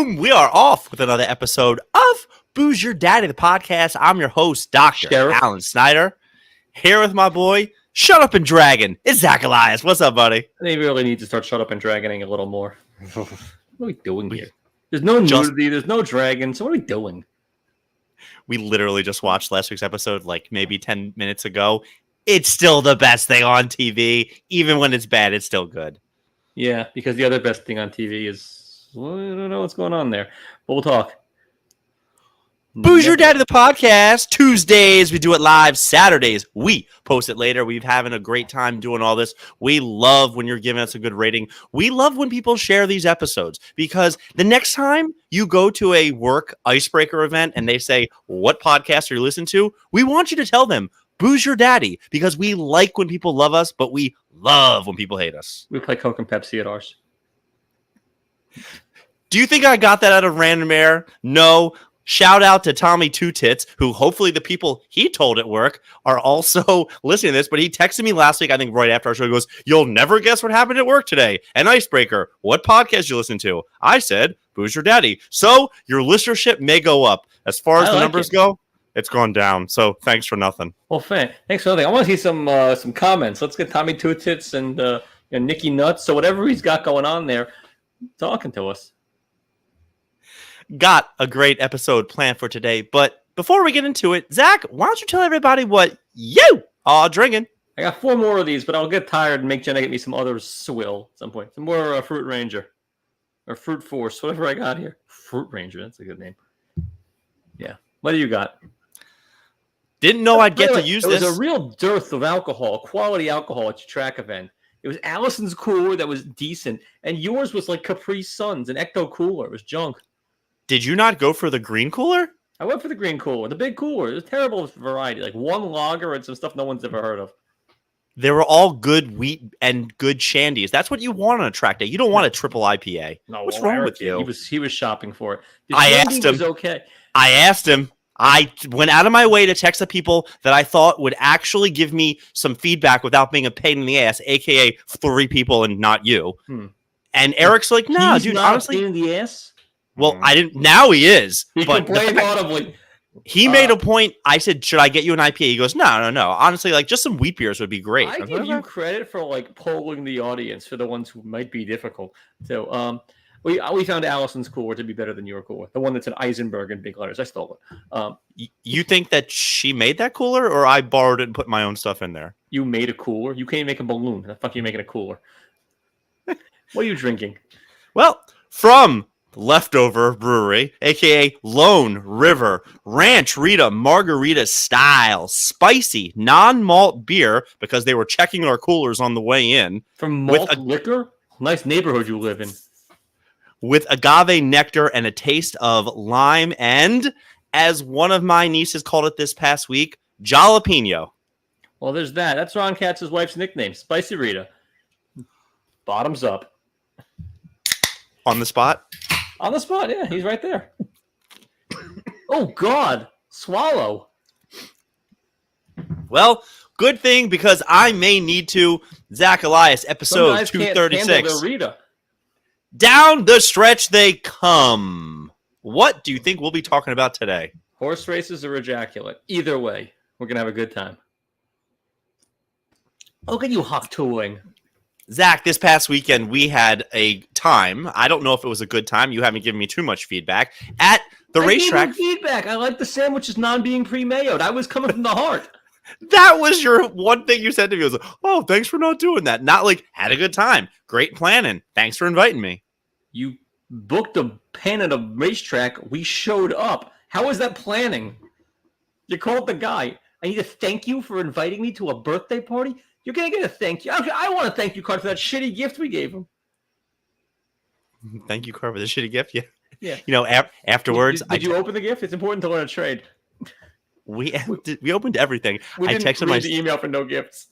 boom, we are off with another episode of Booze Your Daddy, the podcast. I'm your host, Dr. Alan Snyder, here with my boy, Shut Up and Dragon. It's Zach Elias. What's up, buddy? They really need to start Shut Up and Dragoning a little more. What are we doing here? There's no nudity, there's no dragon, so what are we doing? We literally just watched last week's episode like maybe 10 minutes ago. It's still the best thing on TV. Even when it's bad, it's still good. Yeah, because the other best thing on TV is, well, I don't know what's going on there, but we'll talk. Booze Your Daddy, the podcast. Tuesdays, we do it live. Saturdays, we post it later. We're having a great time doing all this. We love when you're giving us a good rating. We love when people share these episodes because the next time you go to a work icebreaker event and they say, what podcast are you listening to? We want you to tell them, Booze Your Daddy, because we like when people love us, but we love when people hate us. We play Coke and Pepsi at ours. Do you think I got that out of random air? No. Shout out to Tommy Two Tits, who hopefully the people he told at work are also listening to this. But he texted me last week, I think right after our show, he goes, "You'll never guess what happened at work today. An icebreaker. What podcast you listen to?" I said, Booze Your Daddy. So your listenership may go up. As far as the numbers go, it's gone down. So thanks for nothing. Well, thanks for nothing. I want to see some comments. Let's get Tommy Two Tits and Nicky Nuts. So whatever he's got going on there, talking to us. Got a great episode planned for today, but before we get into it, Zach, why don't you tell everybody what you are drinking? I got 4 more of these, but I'll get tired and make Jenna get me some other swill at some point. Some more Fruit Ranger or Fruit Force, whatever I got here. Fruit Ranger, that's a good name. Yeah. What do you got? Didn't know I'd get to use this. There was a real dearth of alcohol, quality alcohol at your track event. It was Allison's cooler that was decent, and yours was like Capri Suns, an Ecto cooler. It was junk. Did you not go for the green cooler? I went for the green cooler, the big cooler. It was terrible variety, like one lager and some stuff no one's ever heard of. They were all good wheat and good shandies. That's what you want on a track day. You don't want a triple IPA. No, what's wrong with you? He was shopping for it. I asked him. Was okay. I asked him. I went out of my way to text the people that I thought would actually give me some feedback without being a pain in the ass, aka 3 people and not you. And Eric's like, "No, dude, honestly, pain in the ass." Well, I didn't. Now he is. He complained audibly. He made a point. I said, "Should I get you an IPA?" He goes, "No. Honestly, like just some wheat beers would be great." I give you credit for like polling the audience for the ones who might be difficult. So, we found Allison's cooler to be better than your cooler, the one that's an Eisenberg in big letters. I stole it. You think that she made that cooler, or I borrowed it and put my own stuff in there? You made a cooler. You can't make a balloon. The fuck are you making a cooler? What are you drinking? Well, from Leftover Brewery, aka Lone River Ranch Rita Margarita Style Spicy Non-Malt Beer, because they were checking our coolers on the way in. From malt liquor? Nice neighborhood you live in. With agave nectar and a taste of lime and, as one of my nieces called it this past week, jalapeno. Well, there's that. That's Ron Katz's wife's nickname, Spicy Rita. Bottoms up. On the spot? On the spot, yeah. He's right there. Oh, God. Swallow. Well, good thing because I may need to. Zach Elias, episode 236. Rita. Down the stretch they come. What do you think we'll be talking about today? Horse races or ejaculate. Either way, we're going to have a good time. Look at you hot tooling. Zach, this past weekend, we had a time. I don't know if it was a good time. You haven't given me too much feedback. At the racetrack. Feedback. I like the sandwiches non-being pre-mayoed. I was coming from the heart. That was your one thing you said to me. I was like, "Oh, thanks for not doing that." Not like, had a good time. Great planning. Thanks for inviting me. You booked a pen at a racetrack. We showed up. How was that planning? You called the guy. I need to thank you for inviting me to a birthday party. You're going to get a thank you. I want a thank you card for that shitty gift we gave him. Thank you card for the shitty gift? Yeah. You know, afterwards. Did you open the gift? It's important to learn a trade. We opened everything. I texted read the email for no gifts.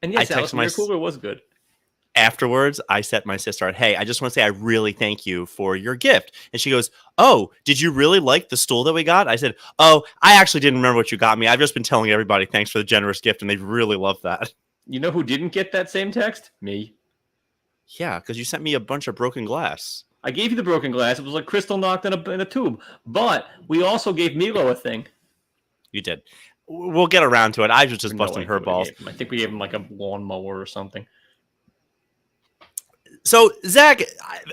And yes, Allison, your cooler was good. Afterwards, I set my sister out, "Hey, I just want to say I really thank you for your gift." And she goes, "Oh, did you really like the stool that we got?" I said, "Oh, I actually didn't remember what you got me. I've just been telling everybody thanks for the generous gift, and they really love that." You know who didn't get that same text? Me. Yeah, because you sent me a bunch of broken glass. I gave you the broken glass. It was like crystal knocked in a tube. But we also gave Milo a thing. You did. We'll get around to it. I was just No busting idea her what we balls. gave him. I think we gave him like a lawnmower or something. So, Zach,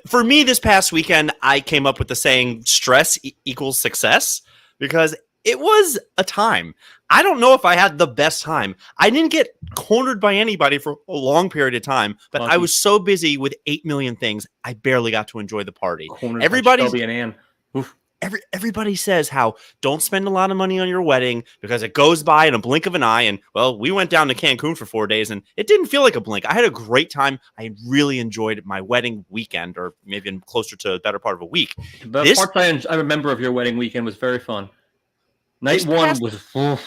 for me this past weekend, I came up with the saying stress equals success because it was a time. I don't know if I had the best time. I didn't get cornered by anybody for a long period of time, but I was so busy with 8 million things, I barely got to enjoy the party. Cornered Everybody's by Shelby and Ann. Oof. Everybody says how don't spend a lot of money on your wedding because it goes by in a blink of an eye. And well, we went down to Cancun for 4 days and it didn't feel like a blink. I had a great time. I really enjoyed my wedding weekend, or maybe closer to a better part of a week. The part I remember of your wedding weekend was very fun. Night one was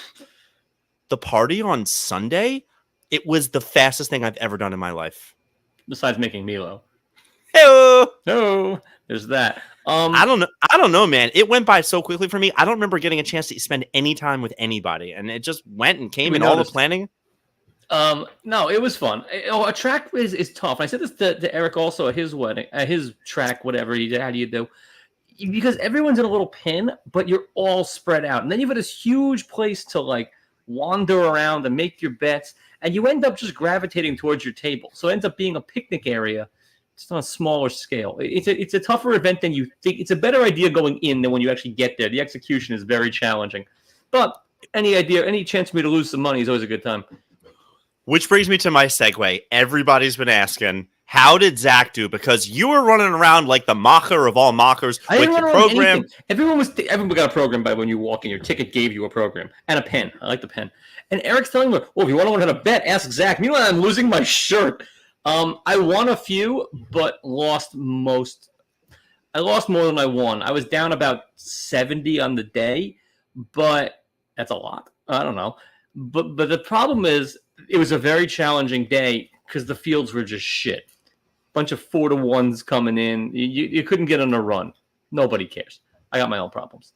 the party on Sunday. It was the fastest thing I've ever done in my life. Besides making Milo. Hey-o! No, there's that. I don't know, man. It went by so quickly for me. I don't remember getting a chance to spend any time with anybody, and it just went and came. And all the planning. No, it was fun. A track is tough. I said this to Eric also at his wedding, at his track, whatever he did. How do you do? Because everyone's in a little pin, but you're all spread out, and then you've got this huge place to like wander around and make your bets, and you end up just gravitating towards your table. So it ends up being a picnic area. It's on a smaller scale. It's a tougher event than you think. It's a better idea going in than when you actually get there. The execution is very challenging. But any chance for me to lose some money is always a good time. Which brings me to my segue. Everybody's been asking, how did Zach do? Because you were running around like the mocker of all mockers with your program. Everyone got a program by when you walk in. Your ticket gave you a program and a pen. I like the pen. And Eric's telling me, well, if you want to learn how to bet, ask Zach. Meanwhile, I'm losing my shirt. I won a few, but lost most. I lost more than I won. I was down about 70 on the day, but that's a lot. I don't know. But the problem is, it was a very challenging day because the fields were just shit. Bunch of 4-to-1s coming in. You couldn't get on a run. Nobody cares. I got my own problems.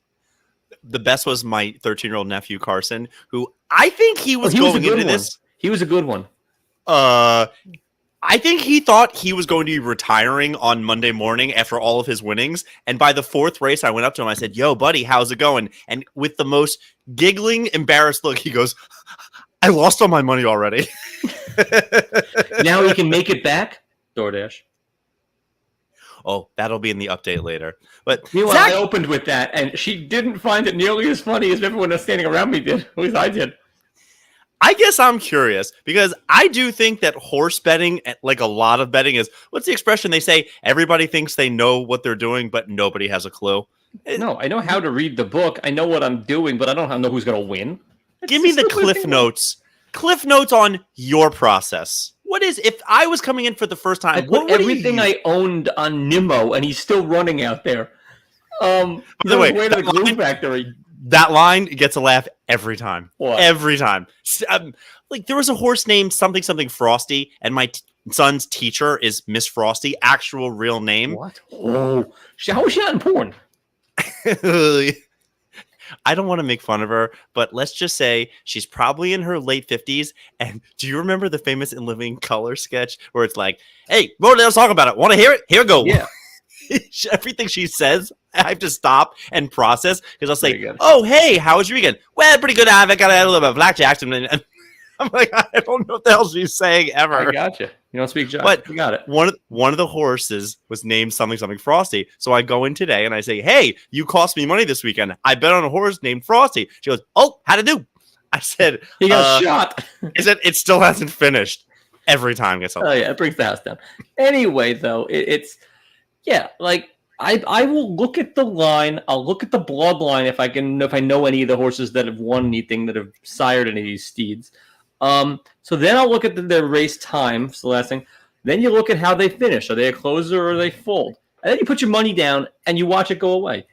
The best was my 13-year-old nephew, Carson, who I think he was going into this. He was a good one. I think he thought he was going to be retiring on Monday morning after all of his winnings. And by the fourth race, I went up to him. I said, yo, buddy, how's it going? And with the most giggling, embarrassed look, he goes, I lost all my money already. Now he can make it back? DoorDash. Oh, that'll be in the update later. But meanwhile, Zach, I opened with that, and she didn't find it nearly as funny as everyone else standing around me did. At least I did. I guess I'm curious because I do think that horse betting, like a lot of betting, is what's the expression they say? Everybody thinks they know what they're doing, but nobody has a clue. No, I know how to read the book. I know what I'm doing, but I don't know who's going to win. Give me the Cliff Notes. Cliff Notes on your process. What is, if I was coming in for the first time, I put everything I owned on Nimmo, and he's still running out there. By the way, to the glue factory. That line gets a laugh every time. What? Every time. Like there was a horse named something Frosty, and my son's teacher is Miss Frosty, actual real name. What? Oh, how was she not in porn? I don't want to make fun of her, but let's just say she's probably in her late 50s. And do you remember the famous In Living Color sketch where it's like, hey, let's talk about it. Want to hear it? Here we go. Yeah. Everything she says, I have to stop and process because I'll say, oh, hey, how was your weekend? Well, pretty good. I got a little bit of blackjack. And I'm like, I don't know what the hell she's saying ever. I got you. You don't speak Josh. But you got it. One of the horses was named something Frosty. So I go in today and I say, hey, you cost me money this weekend. I bet on a horse named Frosty. She goes, oh, how'd it do? I said, he got shot. He said, it still hasn't finished. Every time gets Oh, yeah, it brings the house down. Anyway, though, it's, yeah, like, I will look at the line. I'll look at the blood line if I know any of the horses that have won anything, that have sired any of these steeds. So then I'll look at their race time. It's the last thing. Then you look at how they finish. Are they a closer or are they fold? And then you put your money down and you watch it go away.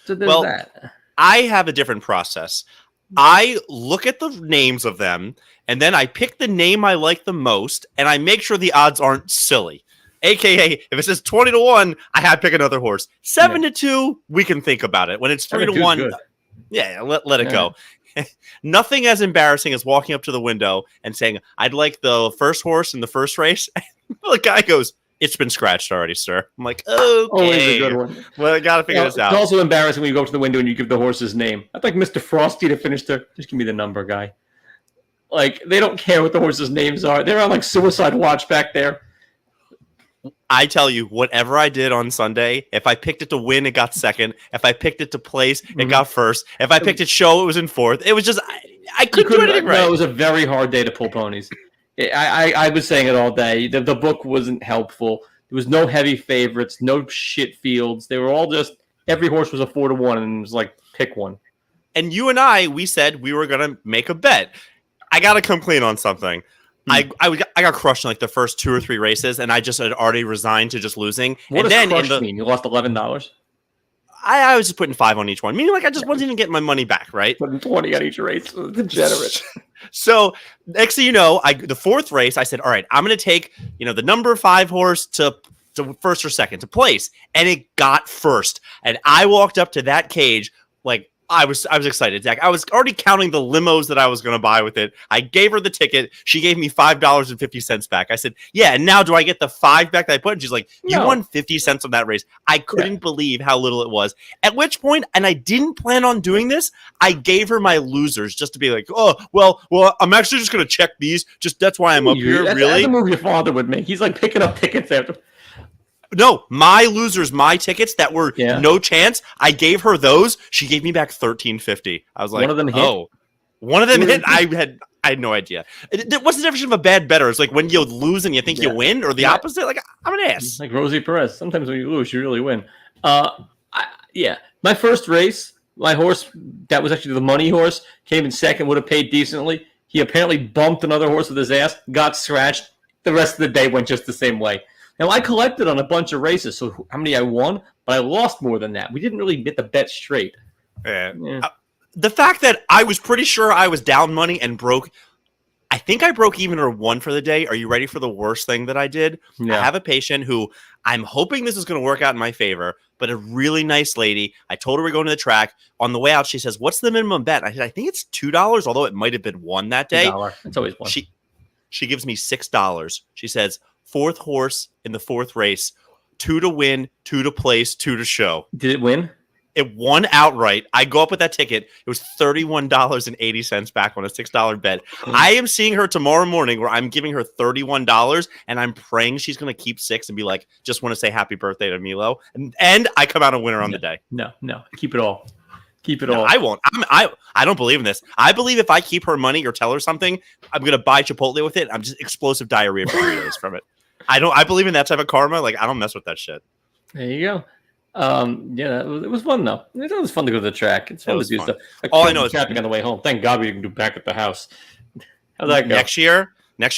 So there's that. I have a different process. I look at the names of them, and then I pick the name I like the most, and I make sure the odds aren't silly. AKA, if it says 20-1, I have to pick another horse. 7-2, we can think about it. When it's 3-1, yeah, let it go. Nothing as embarrassing as walking up to the window and saying, I'd like the first horse in the first race. The guy goes, It's been scratched already, sir. I'm like, okay. Always a good one. Well, I gotta figure this out. It's also embarrassing when you go up to the window and you give the horse's name. I'd like Mr. Frosty to finish just give me the number, guy. Like, they don't care what the horses' names are. They're on, like, suicide watch back there. I tell you, whatever I did on Sunday, if I picked it to win, it got second. If I picked it to place, it got first. If I picked it show, it was in fourth. It was just, I couldn't do anything right. No, it was a very hard day to pull ponies. I was saying it all day. The book wasn't helpful. There was no heavy favorites, no shit fields. They were all just, every horse was a 4-1, and it was like, pick one. And you and I, we said we were going to make a bet. I got to come clean on something. I got crushed in like the first 2 or 3 races, and I just had already resigned to just losing. What and does then crush mean? You lost $11? I was just putting 5 on each one, meaning like I just wasn't even getting my money back, right? Putting 20 on each race. Degenerate. So next thing you know, the 4th race, I said, all right, I'm going to take the number 5 horse to first or second to place, and it got first. And I walked up to that cage like I was excited, Zach. I was already counting the limos that I was going to buy with it. I gave her the ticket. She gave me $5.50 back. I said, yeah, and now do I get the 5 back that I put? And she's like, you won 50 cents on that race. I couldn't believe how little it was. At which point, and I didn't plan on doing this, I gave her my losers just to be like, oh, well, I'm actually just going to check these. Just that's why I'm up here, really. That's the move your father would make. He's like picking up tickets after. No, my losers, my tickets that were no chance. I gave her those. She gave me back $13.50. I was like, one of them hit. Oh, one of them hit. I had no idea. What's the definition of a bad bettor? It's like when you lose and you think you win, or the opposite. Like I'm an ass. Like Rosie Perez. Sometimes when you lose, you really win. My first race, my horse that was actually the money horse came in second. Would have paid decently. He apparently bumped another horse with his ass, got scratched. The rest of the day went just the same way. Now, I collected on a bunch of races, so how many I won, but I lost more than that. We didn't really get the bet straight. The fact that I was pretty sure I was down money and broke, I think I broke even or won for the day. Are you ready for the worst thing that I did? Yeah. I have a patient who I'm hoping this is going to work out in my favor, but a really nice lady. I told her we're going to the track. On the way out, she says, what's the minimum bet? I said, I think it's $2, although it might have been $1 that day. $1. It's always $1. She gives me $6. She says, 4th horse in the 4th race, 2 to win, 2 to place, 2 to show. Did it win? It won outright. I go up with that ticket. It was $31.80 back on a $6 bet. I am seeing her tomorrow morning where I'm giving her $31 and I'm praying she's going to keep 6 and be like, just want to say happy birthday to Milo. And I come out a winner on the day. No. Keep it all. Keep it all. I won't. I don't believe in this. I believe if I keep her money or tell her something, I'm going to buy Chipotle with it. I'm just explosive diarrhea for 3 days from it. I believe in that type of karma. Like I don't mess with that shit. There you go. It was fun though. It was fun to go to the track. It's fun to do stuff. All I know is traffic on the way home. Thank God we can do back at the house. How'd that go? Next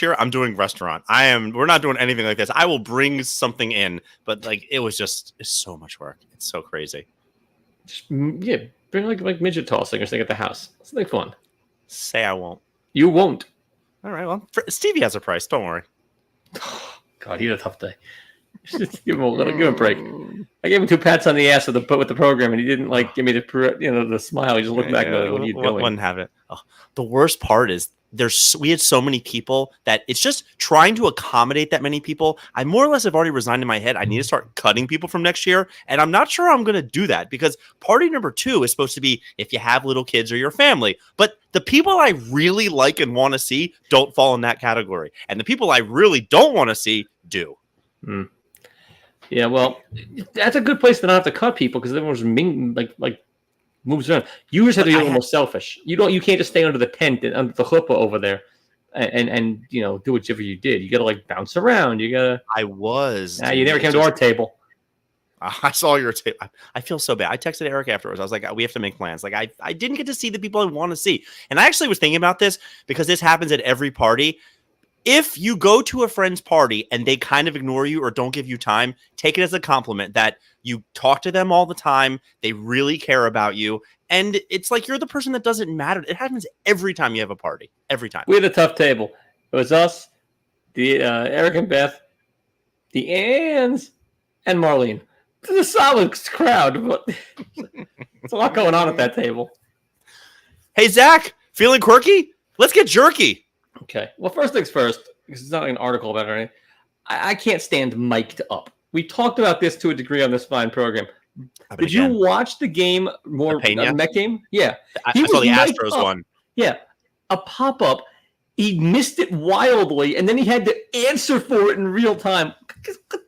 year, I'm doing restaurant. We're not doing anything like this. I will bring something in, but like it's so much work. It's so crazy. Bring like midget tossing or something at the house. Something fun. Say I won't. You won't. All right. Well, Stevie has a price. Don't worry. God, he had a tough day. Just give him a break. I gave him 2 pats on the ass with the program, and he didn't like give me the smile. He just looked back and like, what are you doing? Wouldn't have it. Oh, the worst part is we had so many people that it's just trying to accommodate that many people. I more or less have already resigned in my head. I need to start cutting people from next year, and I'm not sure I'm going to do that because party number 2 is supposed to be if you have little kids or your family. But the people I really like and want to see don't fall in that category, and the people I really don't want to see do. Yeah, well, that's a good place to not have to cut people because everyone's like moves around. You just have to be a little more selfish. You can't just stay under the tent and under the chuppah over there and do whatever you did. You got to like bounce around. You got to. I was. You never came to our table. I saw your table. I feel so bad. I texted Eric afterwards. I was like, we have to make plans. Like I didn't get to see the people I want to see. And I actually was thinking about this because this happens at every party. If you go to a friend's party and they kind of ignore you or don't give you time, take it as a compliment that you talk to them all the time. They really care about you. And it's like you're the person that doesn't matter. It happens every time you have a party. Every time. We had a tough table. It was us, the Eric and Beth, the Anns, and Marlene. It's a solid crowd, but there's a lot going on at that table. Hey, Zach, feeling quirky? Let's get jerky. Okay. Well, first things first, because it's not like an article about it or anything. I can't stand mic'd up. We talked about this to a degree on this fine program. Did Again, you watch the game more? Pena? Met game? Yeah. I saw the mic'd Astros up. one. Yeah. A pop-up. He missed it wildly, and then he had to answer for it in real time.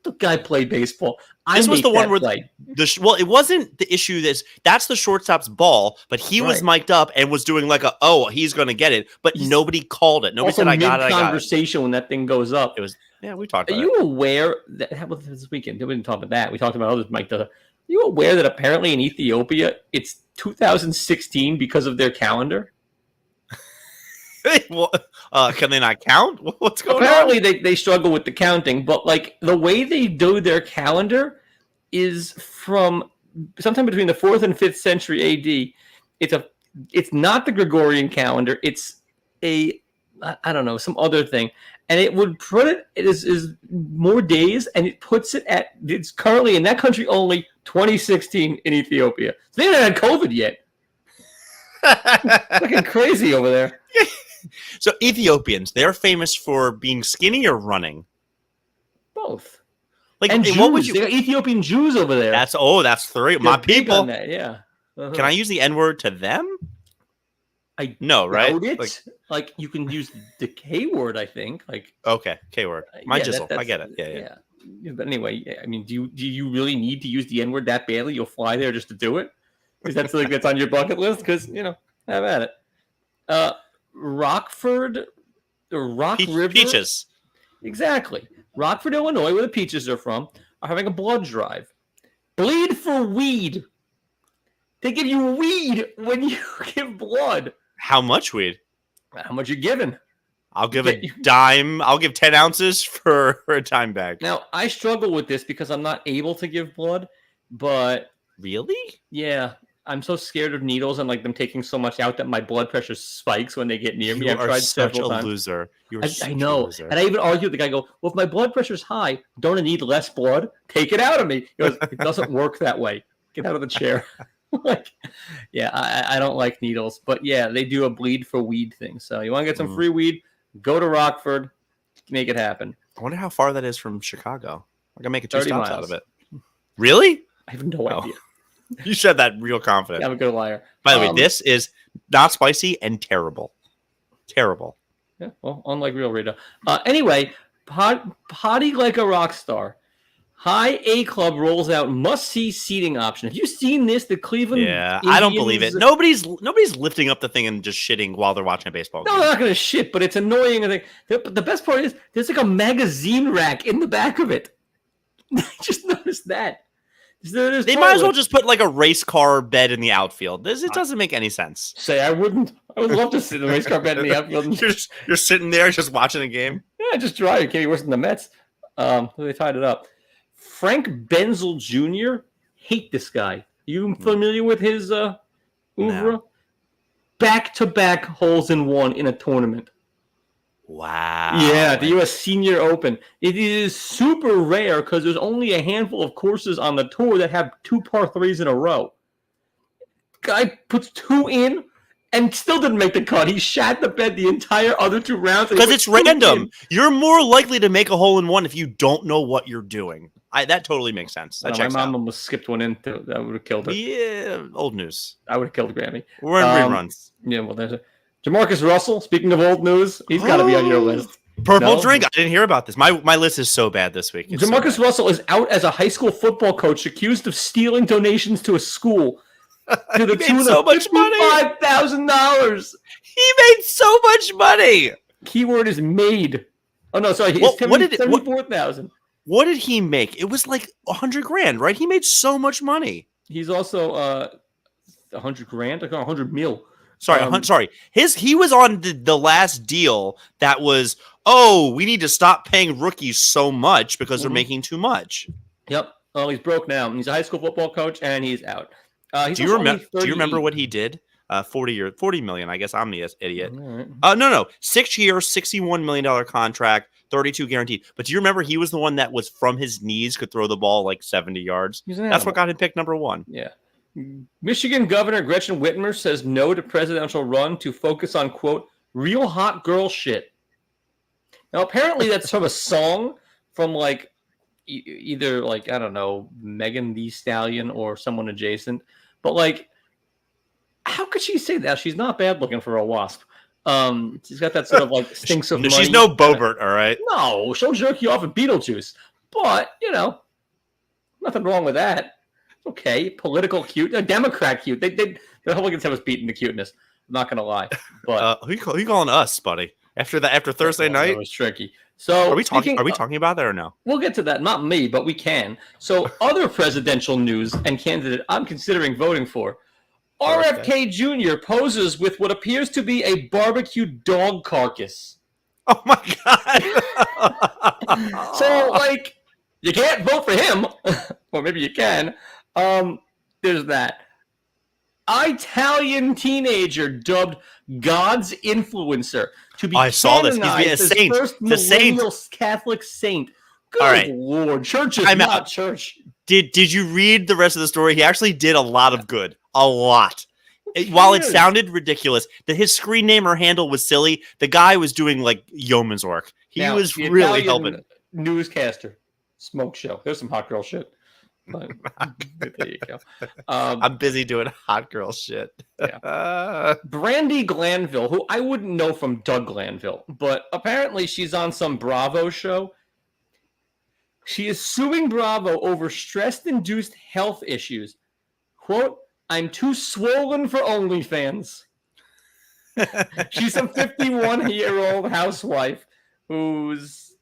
The guy played baseball. This was the one where it wasn't the issue. That's the shortstop's ball, but he was mic'd up and was doing like he's going to get it, but nobody called it. Nobody said I got it. Conversation when that thing goes up. It was we talked. About Are you aware that happened this weekend? We didn't talk about that. We talked about others mic'd up. Are you aware that apparently in Ethiopia it's 2016 because of their calendar? Can they not count? What's going on? Apparently they struggle with the counting, but like the way they do their calendar is from sometime between the 4th and 5th century AD. It's not the Gregorian calendar. It's I don't know, some other thing. And it would put it is more days, and it puts it it's currently in that country only 2016 in Ethiopia. So they haven't had COVID yet. Looking crazy over there. So Ethiopians, they're famous for being skinny or running? Both. Like, and Jews. What would you? They got Ethiopian Jews over there. That's three. My people. That, yeah. Uh-huh. Can I use the N-word to them? I no, right? Like you can use the K word. I think. Like okay, K word. My jizzle. I get it. Yeah. But anyway, I mean, do you really need to use the N-word that badly? You'll fly there just to do it? Is that something that's on your bucket list? Because have at it. Rockford, Rock River. Peaches. Exactly. Rockford, Illinois, where the Peaches are from, are having a blood drive. Bleed for weed. They give you weed when you give blood. How much weed? How much you giving? I'll give a dime. I'll give 10 ounces for a dime bag. Now, I struggle with this because I'm not able to give blood, but... Really? Yeah. I'm so scared of needles and like them taking so much out that my blood pressure spikes when they get near me. I've tried several times. Loser. I know. Loser. And I even argue with the guy, well, if my blood pressure's high, don't I need less blood? Take it out of me. He goes, it doesn't work that way. Get out of the chair. I don't like needles. But yeah, they do a bleed for weed thing. So you want to get some free weed, go to Rockford, make it happen. I wonder how far that is from Chicago. I can make 2 stops miles. out of it. Really? I have no idea. You said that real confident. I'm a good liar. By the way, this is not spicy and terrible. Terrible. Yeah, well, unlike real Rita. Anyway, potty like a rock star. High A Club rolls out must-see seating option. Have you seen this? The Cleveland Indians... I don't believe it. Nobody's lifting up the thing and just shitting while they're watching a baseball game. No, they're not going to shit, but it's annoying. But the best part is there's like a magazine rack in the back of it. Just notice that. They might as well just put like a race car bed in the outfield. It doesn't make any sense. I wouldn't. I would love to sit in a race car bed in the outfield. You're sitting there just watching a game. Yeah, just try. It can't be worse than the Mets. They tied it up. Frank Benzel Jr. Hate this guy. You familiar with his oeuvre? No. Back-to-back holes in one in a tournament. Wow. Yeah, the U.S. Senior Open. It is super rare because there's only a handful of courses on the tour that have 2 par 3s in a row. Guy puts 2 in and still didn't make the cut. He shat the bed the entire other 2 rounds. Because it's random. You're more likely to make a hole in one if you don't know what you're doing. That totally makes sense. That checks my mom out. almost skipped one in. That would have killed her. Yeah, old news. I would have killed Grammy. We're in reruns. Yeah, well, there's Jamarcus Russell, speaking of old news, he's got to be on your list. Purple drink? I didn't hear about this. My list is so bad this week. Jamarcus Russell is out as a high school football coach accused of stealing donations to a school to the tune of $55,000. He made so much money. Keyword is made. Oh, no, sorry. It's $74,000. What did he make? It was like $100,000, right? He made so much money. He's also $100,000, like $100 million. Sorry. He was on the last deal that was, we need to stop paying rookies so much because they're making too much. Yep. Well, he's broke now. He's a high school football coach, and he's out. Do you remember what he did? 40 million. I guess I'm the idiot. Right. No. 6 year, $61 million contract, 32 guaranteed. But do you remember he was the one that was from his knees, could throw the ball like 70 yards? That's what got him picked number 1. Yeah. Michigan Governor Gretchen Whitmer says no to presidential run to focus on, quote, real hot girl shit. Now, apparently that's from a song from like either like I don't know Megan Thee Stallion or someone adjacent, but like how could she say that? She's not bad looking for a wasp. She's got that sort of like stinks of money. She's no Bobert, all right. No, she'll jerk you off at Beetlejuice, but nothing wrong with that. Okay, political cute, a Democrat cute. The Republicans have us beaten the cuteness. I'm not gonna lie, but who you calling us, buddy? After Thursday night, it was tricky. So are we talking about that or no? We'll get to that. Not me, but we can. So other presidential news and candidate I'm considering voting for. RFK Jr. poses with what appears to be a barbecued dog carcass. Oh my god! So like, you can't vote for him, or maybe you can. There's that. Italian teenager dubbed God's influencer to be canonized as first millennial Catholic saint. Good Lord, church is not church. Did you read the rest of the story? He actually did a lot of good. A lot. While it sounded ridiculous that his screen name or handle was silly, the guy was doing like yeoman's work. He was really helping. Newscaster, smoke show. There's some hot girl shit. But, there you go. I'm busy doing hot girl shit. Yeah. Brandy Glanville, who I wouldn't know from Doug Glanville, but apparently she's on some Bravo show. She is suing Bravo over stress-induced health issues. Quote, I'm too swollen for OnlyFans. She's a 51-year-old housewife who's,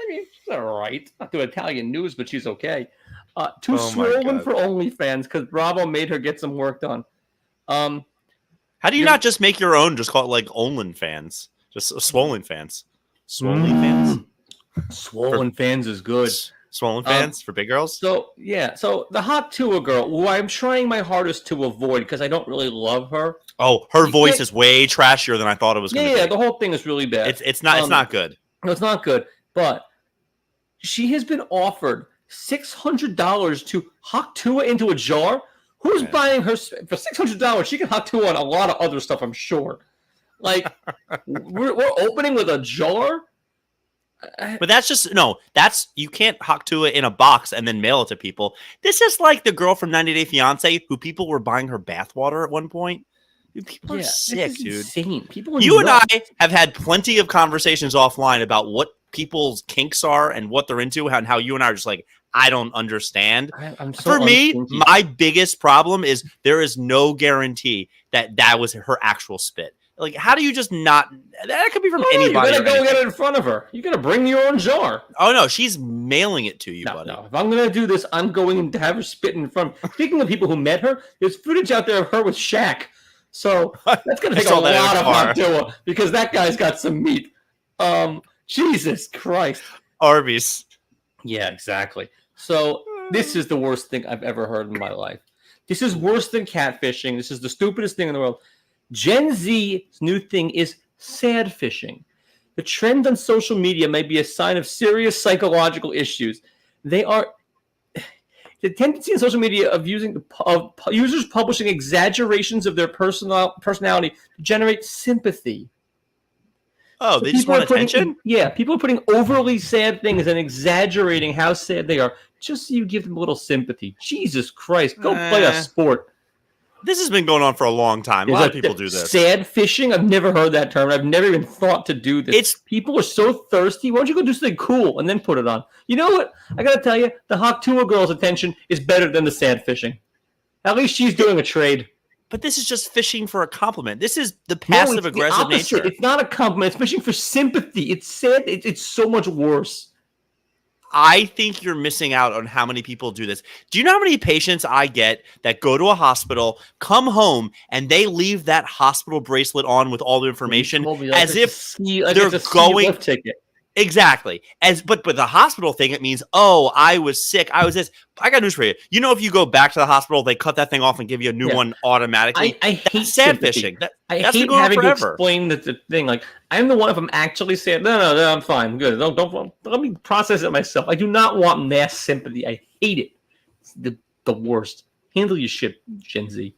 she's all right. Not doing Italian news, but she's okay. Too swollen for OnlyFans because Bravo made her get some work done. How do you not just make your own? Just call it like OnlyFans. Just swollen fans. Swollen fans? Swollen fans is good. Swollen fans for big girls? So the Hot Tua girl, who I'm trying my hardest to avoid because I don't really love her. Oh, her voice is way trashier than I thought it was going to be. Yeah, the whole thing is really bad. It's not good. No, it's not good. But she has been offered $600 to hock Tua into a jar. Who's buying her for $600? She can hock Tua on a lot of other stuff, I'm sure. Like we're opening with a jar. But that's you can't hock to it in a box and then mail it to people. This is like the girl from 90 Day Fiance who people were buying her bathwater at one point. Dude, people are sick, dude. Insane. People you and I have had plenty of conversations offline about what people's kinks are and what they're into, and how you and I are just like, I don't understand. For me, my biggest problem is there is no guarantee that was her actual spit. Like, how do you just not? That could be from anybody. You gotta go get it in front of her. You gotta bring your own jar. Oh no, she's mailing it to you, buddy. No, if I'm gonna do this, I'm going to have her spit in front. Speaking of people who met her, there's footage out there of her with Shaq. So that's gonna take a lot of hot Tua because that guy's got some meat. Jesus Christ. Arby's. Yeah, exactly. So this is the worst thing I've ever heard in my life. This is worse than catfishing. This is the stupidest thing in the world. Gen Z's new thing is sad fishing. The trend on social media may be a sign of serious psychological issues. They are the tendency in social media of users publishing exaggerations of their personality to generate sympathy. Oh, so they just want attention? People are putting overly sad things and exaggerating how sad they are just so you give them a little sympathy. Jesus Christ, go play a sport. This has been going on for a long time. A lot of people do this. Sad fishing? I've never heard that term. I've never even thought to do this. People are so thirsty. Why don't you go do something cool and then put it on? You know what? I got to tell you, the Hot Tua girl's attention is better than the sad fishing. At least she's doing a trade. But this is just fishing for a compliment. This is the passive-aggressive nature. It's not a compliment. It's fishing for sympathy. It's sad. It's so much worse. I think you're missing out on how many people do this. Do you know how many patients I get that go to a hospital, come home, and they leave that hospital bracelet on with all the information as if they're going... ticket. Exactly. But the hospital thing, it means, oh, I was sick. I was this. I got news for you. You know, if you go back to the hospital, they cut that thing off and give you a new one automatically. I hate sad fishing. I hate having to explain the thing. Like, I'm the one, if I'm actually saying, no, I'm fine. I'm good. Don't let me process it myself. I do not want mass sympathy. I hate it. It's the worst. Handle your shit, Gen Z.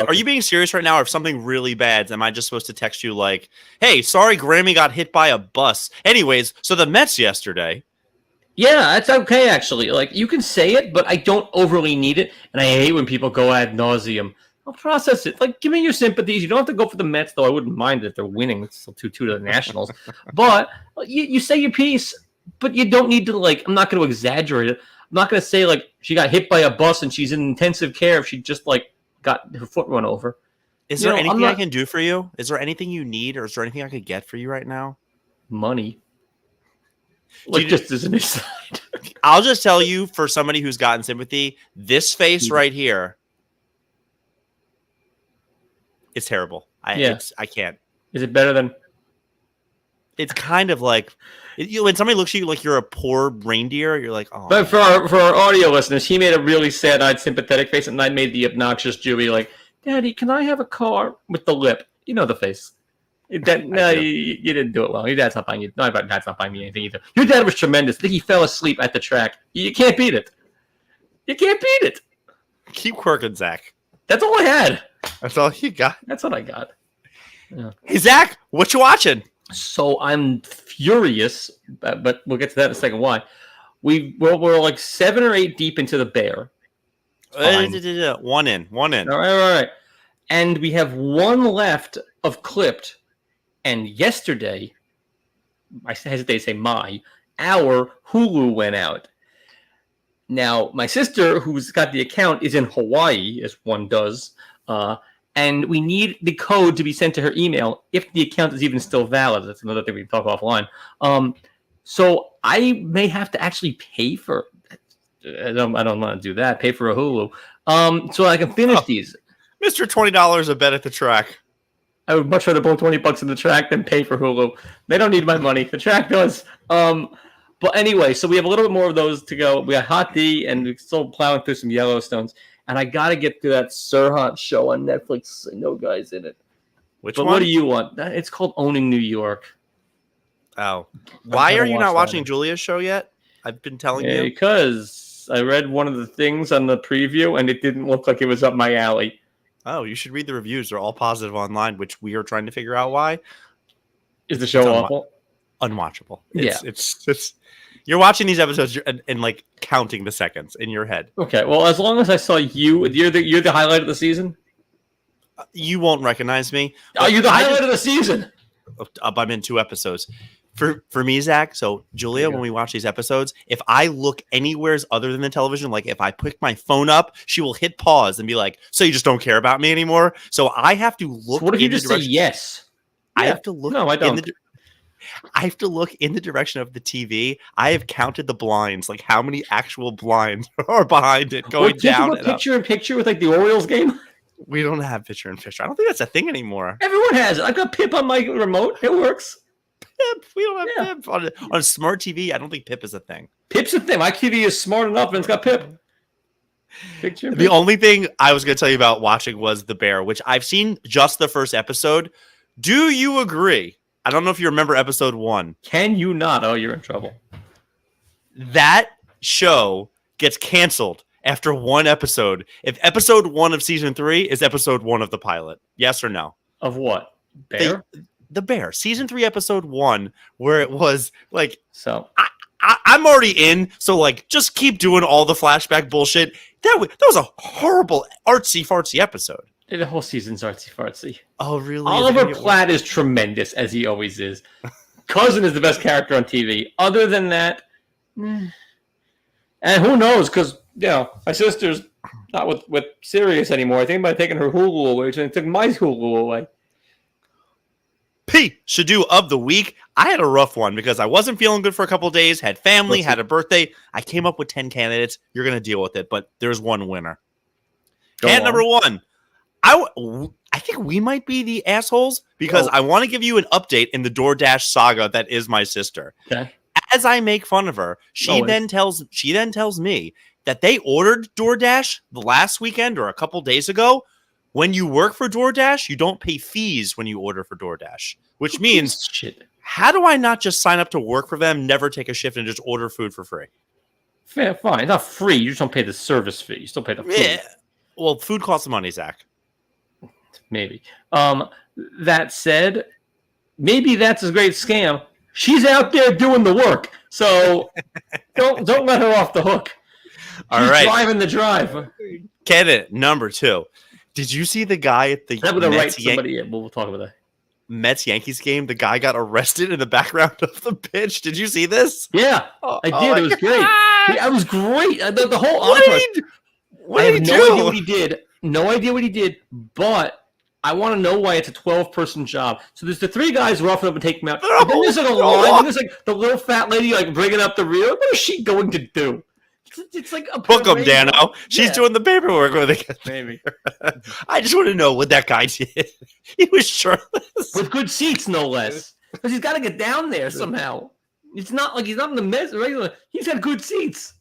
Are you being serious right now? Or if something really bad, am I just supposed to text you like, "Hey, sorry, Grammy got hit by a bus." Anyways, so the Mets yesterday. Yeah, that's okay actually. Like you can say it, but I don't overly need it, and I hate when people go ad nauseum. I'll process it. Like, give me your sympathies. You don't have to go for the Mets, though. I wouldn't mind if they're winning. It's still 2-2 to the Nationals. But you say your piece, but you don't need to, like, I'm not going to exaggerate it. I'm not going to say, like, she got hit by a bus and she's in intensive care if she just, like, got her foot run over. Is there anything I can do for you? Is there anything you need, or is there anything I could get for you right now? Money. Like, just as an aside. I'll just tell you, for somebody who's gotten sympathy, this face right here, it's terrible. I can't. Is it better than? It's kind of like when somebody looks at you like you're a poor reindeer. You're like, oh. But for our audio listeners, he made a really sad-eyed, sympathetic face, and I made the obnoxious Jewy like, "Daddy, can I have a car?" with the lip. You know the face. You didn't do it well. Your dad's not buying you. No, my dad's not buying me anything either. Your dad was tremendous. I think he fell asleep at the track. You can't beat it. You can't beat it. Keep quirking, Zach. That's all I had. That's all you got. That's what I got. Yeah. Hey, Zach, what you watching? So I'm furious, but we'll get to that in a second. Why? We're like 7 or 8 deep into the Bear. One in. All right. And we have one left of Clipped. And yesterday, I hesitate to say our Hulu went out. Now, my sister, who's got the account, is in Hawaii, as one does. And we need the code to be sent to her email if the account is even still valid. That's another thing we can talk offline. So I may have to actually pay for I don't want to do that. Pay for a Hulu. So I can finish these. Mr. $20 a bet at the track. I would much rather blow $20 in the track than pay for Hulu. They don't need my money. The track does. But anyway, so we have a little bit more of those to go. We got Hot D, and we're still plowing through some Yellowstones. And I got to get through that Sirhan show on Netflix. No guy's in it. Which one? What do you want? It's called Owning New York. Oh. Why are you not watching Julia's show yet? I've been telling you. Because I read one of the things on the preview, and it didn't look like it was up my alley. Oh, you should read the reviews. They're all positive online, which we are trying to figure out why. Is the show awful? Unwatchable. It's you're watching these episodes and like counting the seconds in your head. Okay, well, as long as I saw you're the highlight of the season. You won't recognize me. Oh, you're the highlight of the season. I'm in 2 episodes. For me, Zach, so Julia, when we watch these episodes, if I look anywhere other than the television, like if I pick my phone up, she will hit pause and be like, "So you just don't care about me anymore?" So I have to look. So what if you just say yes? I have to look. No, I don't. I have to look in the direction of the TV. I have counted the blinds, like how many actual blinds are behind it going down. Did you picture in picture with like the Orioles game? We don't have picture in picture. I don't think that's a thing anymore. Everyone has it. I got Pip on my remote. It works. Pip. We don't have Pip on a smart TV. I don't think Pip is a thing. Pip's a thing. My TV is smart enough, and it's got Pip. The only thing I was going to tell you about watching was The Bear, which I've seen just the first episode. Do you agree? I don't know if you remember episode 1. Can you not? Oh, you're in trouble. That show gets canceled after 1 episode. If episode 1 of season 3 is episode 1 of the pilot. Yes or no? Of what? Bear? The Bear. Season 3, episode 1, where it was like... So... I'm already in, so like just keep doing all the flashback bullshit. That was a horrible artsy-fartsy episode. The whole season's artsy-fartsy. Oh, really? Oliver Platt is tremendous, as he always is. Cousin is the best character on TV. Other than that... And who knows, because, my sister's not with Sirius anymore. I think about taking her Hulu away, so I took my Hulu away. Pishadoo of the week. I had a rough one because I wasn't feeling good for a couple days, had family, had a birthday. I came up with 10 candidates. You're going to deal with it, but there's one winner. Candidate number 1. I think we might be the assholes because I want to give you an update in the DoorDash saga that is my sister. Okay. As I make fun of her, she then tells me that they ordered DoorDash the last weekend or a couple days ago. When you work for DoorDash, you don't pay fees when you order for DoorDash, which means, how do I not just sign up to work for them, never take a shift, and just order food for free? Fair, fine. It's not free. You just don't pay the service fee. You still pay the food. Yeah. Well, food costs money, Zach. Maybe. That said, maybe that's a great scam. She's out there doing the work, so don't let her off the hook. All She's right, driving the drive. candidate number 2. Did you see the guy at the I'm gonna write somebody in, but we'll talk about that. Mets Yankees game? The guy got arrested in the background of the pitch. Did you see this? Yeah, I did. It was great. It was great. The whole What entourage. did I have he no do? idea what he did. No idea what he did, but I want to know why it's a 12-person job. So there's the 3 guys roughing up and taking him out. And then there's like a line, and there's like the little fat lady like bringing up the rear. What is she going to do? It's like a Book him, Dano. She's Yeah. doing the paperwork when they get Maybe. I just want to know what that guy did. He was shirtless. With good seats, no less. Because he's got to get down there somehow. It's not like he's not in the mess regular. He's got good seats.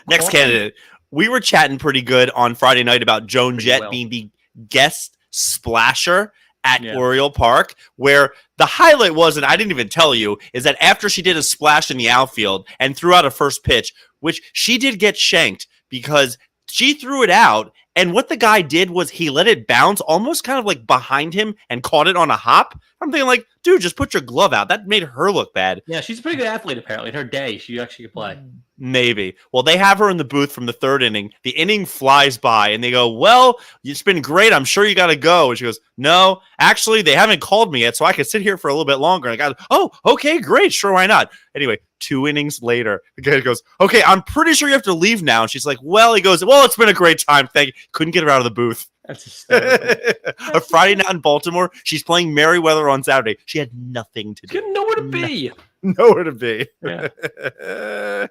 Next candidate. We were chatting pretty good on Friday night about Joan Pretty Jett well. being the guest splasher at Yeah. Oriole Park, where the highlight was, and I didn't even tell you, is that after she did a splash in the outfield and threw out a first pitch, which she did get shanked because she threw it out, and what the guy did was he let it bounce almost kind of like behind him and caught it on a hop. I'm thinking like, dude, just put your glove out. That made her look bad. Yeah, she's a pretty good athlete, apparently. In her day, she actually could play. Maybe. Well, they have her in the booth from the 3rd inning. The inning flies by, and they go, well, it's been great. I'm sure you got to go. And she goes, no, actually, they haven't called me yet, so I can sit here for a little bit longer. And I got, oh, okay, great. Sure, why not? Anyway, 2 innings later, the guy goes, okay, I'm pretty sure you have to leave now. And she's like, well, he goes, well, it's been a great time. Thank you. Couldn't get her out of the booth. That's hysterical. A Friday night in Baltimore. She's playing Merriweather on Saturday. She had nothing to She do. didn't know where to be. Nowhere to be. Yeah.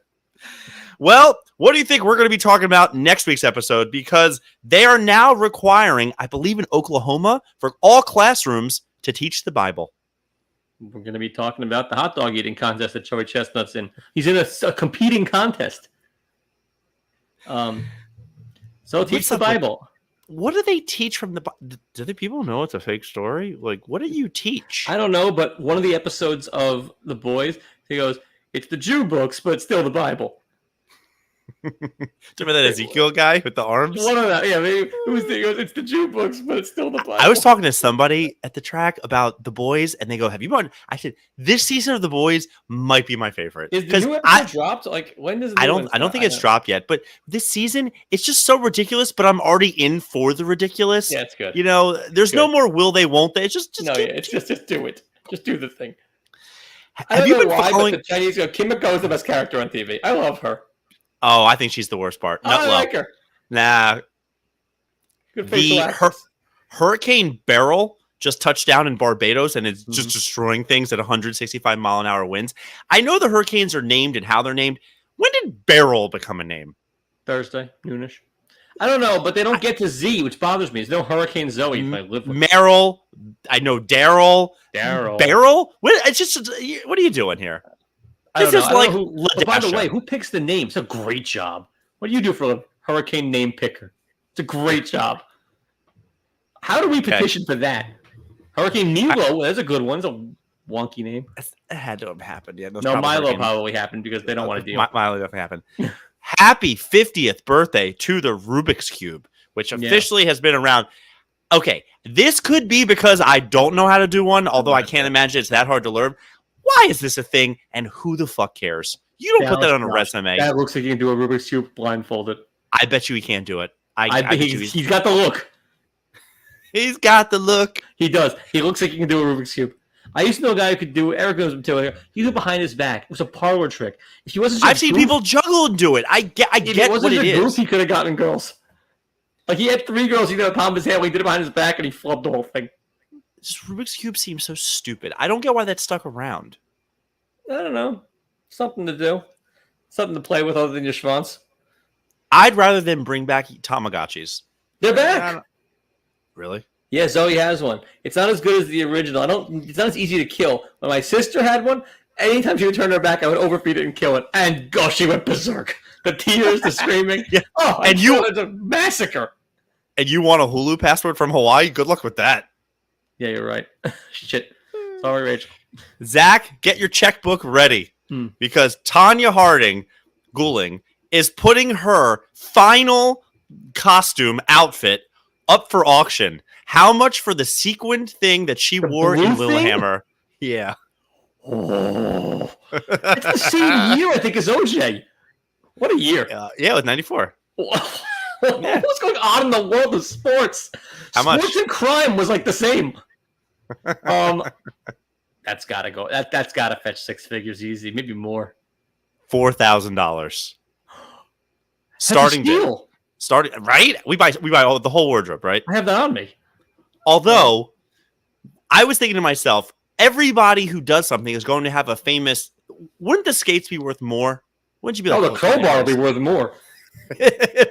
Well, what do you think we're going to be talking about next week's episode? Because they are now requiring, I believe in Oklahoma, for all classrooms to teach the Bible. We're going to be talking about the hot dog eating contest that Joey Chestnut's in. He's in a competing contest. So teach What's the up with- Bible. What do they teach from the Bible? Do the people know it's a fake story? Like, what do you teach? I don't know, but one of the episodes of The Boys, he goes, it's the Jew books, but it's still the Bible. Remember that Ezekiel guy with the arms? One of that, yeah. Maybe he goes, it's the Jew books, but it's still the Bible. I was talking to somebody at the track about The Boys, and they go, have you been? I said, this season of The Boys might be my favorite. Is the new episode dropped? Like, when does it? I don't think it's dropped yet, but this season it's just so ridiculous. But I'm already in for the ridiculous. Yeah, it's good. You know, there's no more will they, won't they? It's just No, yeah, it's just do it. Just do the thing. Have you been following? But the Chinese go, Kim McGo is the best character on TV. I love her. Oh, I think she's the worst part. I like her. Nah. Good facial actress. Hurricane Beryl just touched down in Barbados and it's just Mhm. destroying things at 165 mile an hour winds. I know the hurricanes are named and how they're named. When did Beryl become a name? Thursday, noonish. I don't know, but they don't get to Z, which bothers me. There's no Hurricane Zoe if I live with Merrill. I know Daryl. Daryl. Beryl? It's just, what are you doing here? I don't This know. is like But by the LaDasha. way, who picks the name? It's a great job. What do you do for a hurricane name picker? It's a great job. How do we petition for that? Hurricane Milo, that's a good one. It's a wonky name. It had to have happened. Yeah, No, Milo probably happened because they don't want to deal. Milo definitely happened. Happy 50th birthday to the Rubik's Cube, which officially has been around. Okay, this could be because I don't know how to do one, although I can't imagine it's that hard to learn. Why is this a thing, and who the fuck cares? You don't put that on a resume. That looks like you can do a Rubik's Cube blindfolded. I bet you he can't do it. I bet he's got the look. He's got the look. He does. He looks like he can do a Rubik's Cube. I used to know a guy who could do it. Eric knows him too. He did it behind his back. It was a parlor trick. If he wasn't, I've seen people juggle and do it. I get what it is. He could have gotten girls. Like he had 3 girls. He did it palm of his hand. He did it behind his back, and he flubbed the whole thing. This Rubik's Cube seems so stupid. I don't get why that stuck around. I don't know. Something to do. Something to play with other than your schwanz. I'd rather than bring back Tamagotchis. They're back. Really? Yeah, Zoe has one. It's not as good as the original. It's not as easy to kill. When my sister had one, anytime she would turn her back, I would overfeed it and kill it. And gosh, she went berserk. The tears, the screaming. Yeah. Oh, and it's a massacre. And you want a Hulu password from Hawaii? Good luck with that. Yeah, you're right. Shit. Sorry, Rachel. Zach, get your checkbook ready because Tanya Harding Goulding is putting her final costume outfit up for auction. How much for the sequined thing that she wore in Lillehammer? Yeah. Oh, it's the same year, I think, as OJ. What a year. Yeah, it was 94. What's going on in the world of sports? How much? Sports and crime was like the same. That's gotta go. That's gotta fetch six figures easy, maybe more. $4,000. Starting deal. Starting right? We buy the whole wardrobe, right? I have that on me. Although I was thinking to myself, everybody who does something is going to have a famous. Wouldn't the skates be worth more? Wouldn't you be like, the crowbar would be worth more.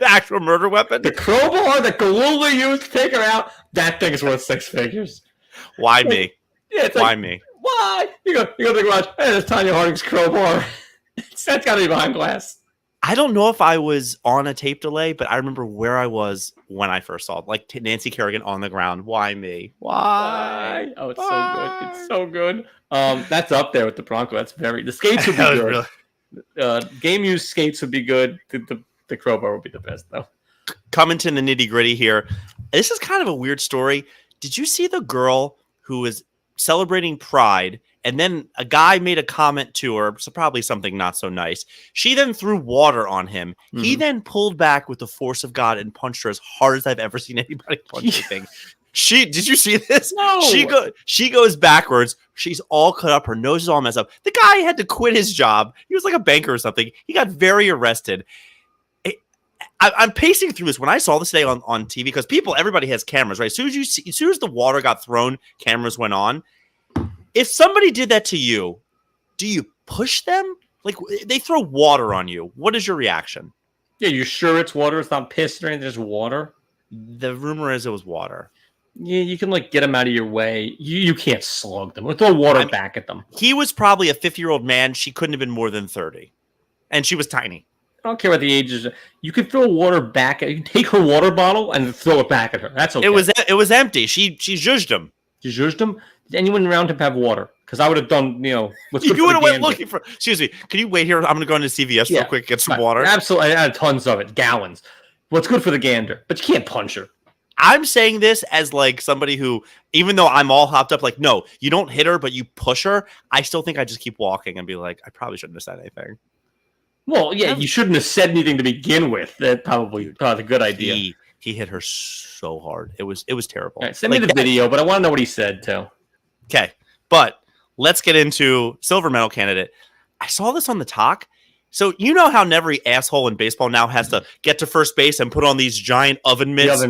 Actual murder weapon? The crowbar that Galula used to take her out, that thing is worth six figures. Why me? Yeah, it's why like, me? Why? You go to the garage, hey, there's Tanya Harding's crowbar. That's got to be behind glass. I don't know if I was on a tape delay, but I remember where I was when I first saw it. Like Nancy Kerrigan on the ground. Why me? Why? Oh, it's so good. It's so good. That's up there with the Bronco. That's the skates would be good. Really... game used skates would be good. The crowbar would be the best, though. Coming to the nitty gritty here. This is kind of a weird story. Did you see the girl who was celebrating Pride, and then a guy made a comment to her, so probably something not so nice. She then threw water on him. Mm-hmm. He then pulled back with the force of God and punched her as hard as I've ever seen anybody punch anything. Did you see this? No. She goes backwards. She's all cut up. Her nose is all messed up. The guy had to quit his job. He was like a banker or something. He got very arrested. I'm pacing through this when I saw this today on TV because everybody has cameras, right? As soon as the water got thrown, cameras went on. If somebody did that to you, do you push them? Like they throw water on you. What is your reaction? Yeah, you sure it's water? It's not piss or anything. It's water. The rumor is it was water. Yeah, you can get them out of your way. You can't slug them or throw water back at them. He was probably a 50-year-old man. She couldn't have been more than 30, and she was tiny. I don't care what the age is. You can throw water back. You can take her water bottle and throw it back at her. That's okay. It was empty. She zhuzhed him. She zhuzhed him? Did anyone around him have water? Because I would have done, what's good. You would have went looking for. Excuse me. Can you wait here? I'm going to go into CVS real quick, get some water. Absolutely. I had tons of it, gallons. What's good for the gander? But you can't punch her. I'm saying this as somebody who, even though I'm all hopped up, no, you don't hit her, but you push her. I still think I just keep walking and be like, I probably shouldn't have said anything. Well, yeah, you shouldn't have said anything to begin with. That probably a good idea. He hit her so hard. It was terrible. All right, send me the video, but I want to know what he said too. Okay, but let's get into silver medal candidate. I saw this on the talk. So you know how every asshole in baseball now has to get to first base and put on these giant oven mitts,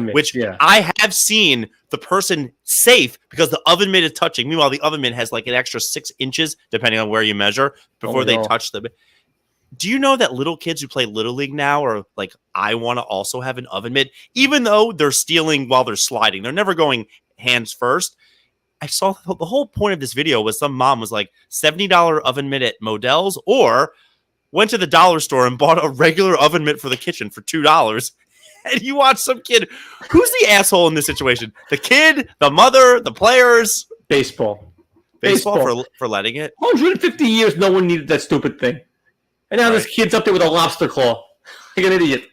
I have seen the person safe because the oven mitt is touching. Meanwhile, the oven mitt has an extra 6 inches, depending on where you measure, before they touch the. Do you know that little kids who play Little League now are I want to also have an oven mitt, even though they're stealing while they're sliding. They're never going hands first. I saw the whole point of this video was some mom was like $70 oven mitt at Modell's or went to the dollar store and bought a regular oven mitt for the kitchen for $2. And you watch some kid. Who's the asshole in this situation? The kid, the mother, the players? Baseball for letting it? 150 years, no one needed that stupid thing. And now this kid's up there with a lobster claw. Like an idiot.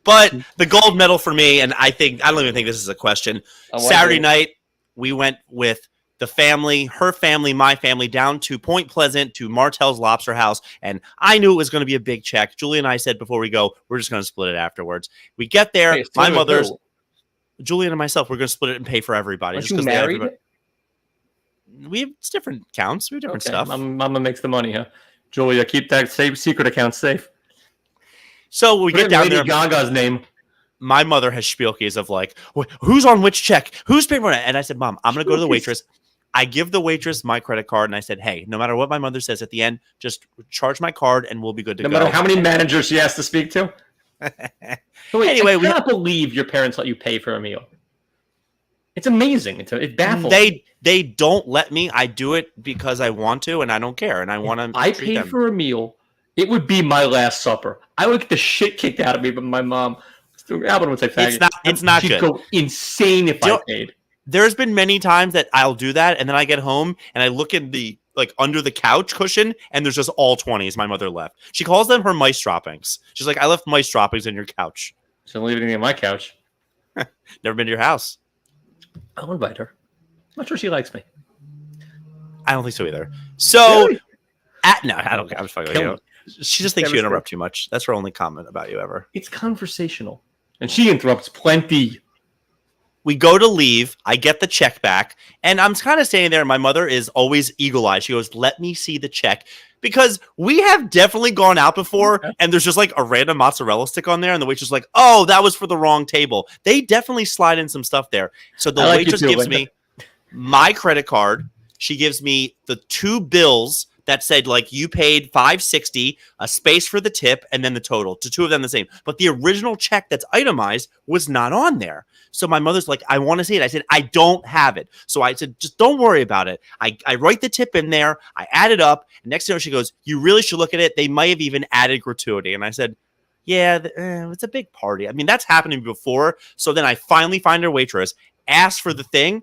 But the gold medal for me, and I don't even think this is a question. Saturday night, we went with the family, her family, my family, down to Point Pleasant to Martell's Lobster House. And I knew it was going to be a big check. Julie and I said before we go, we're just going to split it afterwards. We get there. My mother's, Julian and myself, we're going to split it and pay for everybody. Aren't you married? It's different accounts. We have different stuff. Mama makes the money, huh? Julia, keep that secret account safe. So we get down there. Gaga's name. My mother has spielkies of who's on which check? Who's paying for it? And I said, Mom, I'm going to go to the waitress. I give the waitress my credit card, and I said, hey, no matter what my mother says at the end, just charge my card, and we'll be good to go. No matter how many managers she has to speak to? Anyway, I cannot believe your parents let you pay for a meal. It's amazing. It baffles me. They don't let me. I do it because I want to, and I don't care, and I want to. I paid for a meal. It would be my last supper. I would get the shit kicked out of me, but my mom, Albert would say, "Faggot." It's not She'd good. Go insane if I paid. There's been many times that I'll do that, and then I get home and I look at the like under the couch cushion, and there's just all 20s my mother left. She calls them her mice droppings. She's like, I left mice droppings in your couch. She don't leave anything in my couch. Never been to your house. I'll invite her. I'm not sure she likes me. I don't think so either. So, Really? no, I don't care. I'm just fucking with you. She just thinks you interrupt too much. That's her only comment about you ever. It's conversational. And she interrupts plenty. We go to leave. I get the check back. And I'm kind of standing there. And my mother is always eagle-eyed. She goes, let me see the check. Because we have definitely gone out before. And there's just like a random mozzarella stick on there. And the waitress is like, oh, that was for the wrong table. They definitely slide in some stuff there. So the waitress gives me my credit card. She gives me the 2 bills that said, like, you paid $5.60, a space for the tip, and then the total. To 2 of them the same. But the original check that's itemized was not on there. So my mother's like, I want to see it. I said, I don't have it. So I said, just don't worry about it. I write the tip in there. I add it up. And next thing you know, she goes, you really should look at it. They might have even added gratuity. And I said, yeah, it's a big party. I mean, that's happened to me before. So then I finally find her waitress, ask for the thing.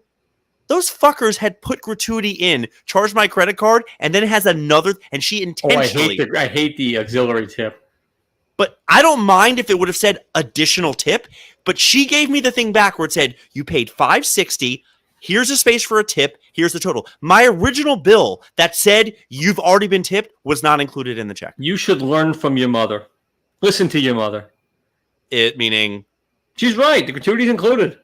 Those fuckers had put gratuity in, charged my credit card, and then it has another, and she intentionally. I hate the auxiliary tip. But I don't mind if it would have said additional tip, but she gave me the thing back where it said, you paid $5.60, here's a space for a tip, here's the total. My original bill that said you've already been tipped was not included in the check. You should learn from your mother. Listen to your mother. It meaning? She's right, the gratuity's included.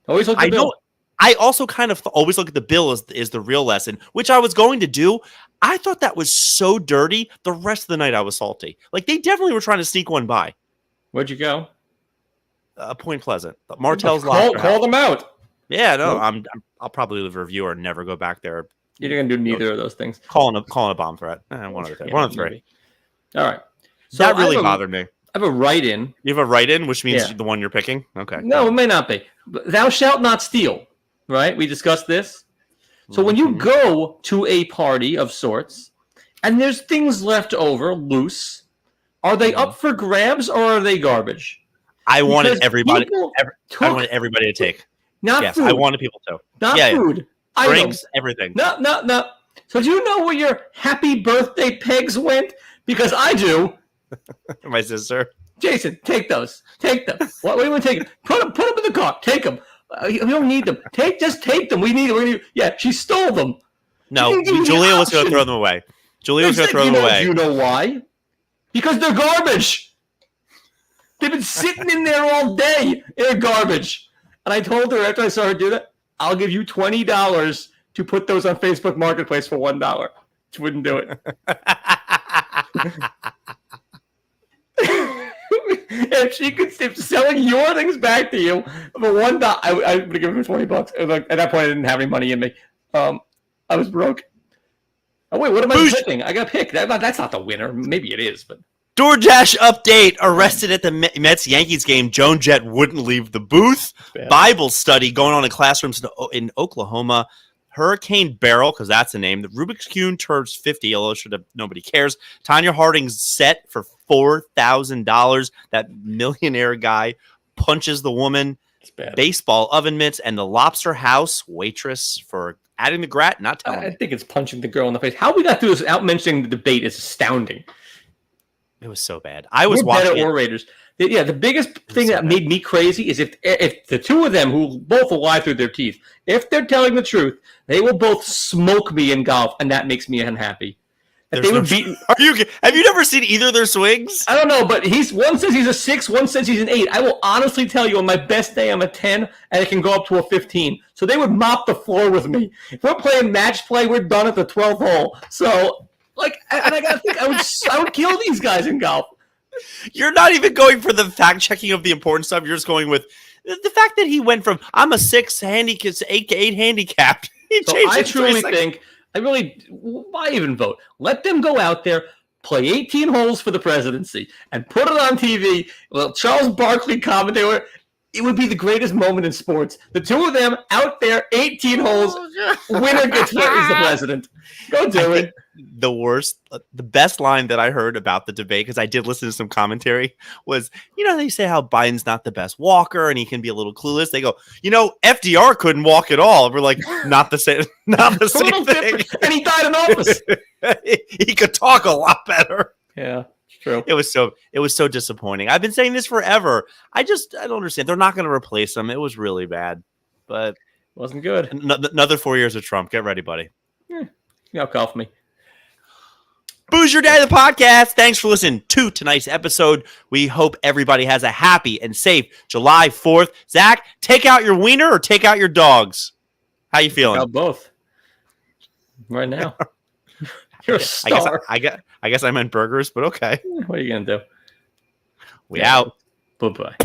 Always look at the bill. I also kind of always look at the bill as the real lesson, which I was going to do. I thought that was so dirty. The rest of the night I was salty. Like, they definitely were trying to sneak one by. Where'd you go? Point Pleasant. Martell's Lobster Call them out. Yeah, no, I'll probably leave a review or never go back there. You're going to do neither of those things. Calling a bomb threat. One of the one of the 3. All right. So that really bothered me. I have a write-in. You have a write-in, which means the one you're picking? Okay. No, it may not be. Thou shalt not steal. Right? We discussed this. So when you go to a party of sorts and there's things left over loose, are they up for grabs or are they garbage? I wanted everybody to take. Not food. I wanted people to. Not food. Drinks, everything. No. So do you know where your happy birthday pegs went? Because I do. My sister. Jason, take those. Take them. What do you want to take? Put them in the car. Take them. We don't need them. Just take them. We need them. Yeah, she stole them. No, Julia was going to throw them away. Julia was going to throw them away. Do you know why? Because they're garbage. They've been sitting in there all day. They're garbage. And I told her after I saw her do that, I'll give you $20 to put those on Facebook Marketplace for $1. She wouldn't do it. If selling your things back to you for $1, I would give him $20. Like, at that point, I didn't have any money in me. I was broke. Oh wait, what am I picking? I got to pick. That's not the winner. Maybe it is, but DoorDash update: arrested at the Mets Yankees game. Joan Jett wouldn't leave the booth. Bible study going on in classrooms in Oklahoma. Hurricane Beryl, because that's the name. The Rubik's Cube turns 50, although nobody cares. Tanya Harding's set for $4,000. That millionaire guy punches the woman. Baseball oven mitts, and the Lobster House waitress for adding the grat, not telling me. I think it's punching the girl in the face. How we got through this without mentioning the debate is astounding. It was so bad. I was watching better orators. Yeah, the biggest thing that made me crazy is if the two of them, who both will lie through their teeth, if they're telling the truth, they will both smoke me in golf, and that makes me unhappy. Have you never seen either of their swings? I don't know, but one says he's a 6, one says he's an 8. I will honestly tell you, on my best day, I'm a 10, and it can go up to a 15. So they would mop the floor with me. If we're playing match play, we're done at the 12th hole. So, and I gotta think, I would kill these guys in golf. You're not even going for the fact checking of the important stuff. You're just going with the fact that he went from I'm a 6 handicap to 8 handicapped. I truly think why even vote? Let them go out there, play 18 holes for the presidency, and put it on TV. Well, Charles Barkley commentator, It would be the greatest moment in sports. The two of them out there, 18 holes. Winner gets hit as the president. Go do it. The best line that I heard about the debate, because I did listen to some commentary, was, they say how Biden's not the best walker and he can be a little clueless. They go, FDR couldn't walk at all. We're like, not the same thing. And he died in office. He could talk a lot better. Yeah. True. It was so disappointing. I've been saying this forever. I don't understand. They're not going to replace him. It was really bad, but wasn't good. Another 4 years of Trump. Get ready, buddy. Now call for me. Booze Your Daddy, the podcast. Thanks for listening to tonight's episode. We hope everybody has a happy and safe July 4th. Zach, take out your wiener or take out your dogs. How you feeling? Take out both. Right now. You're a star. I guess I meant burgers, but okay. What are you gonna do? We out. Bye-bye.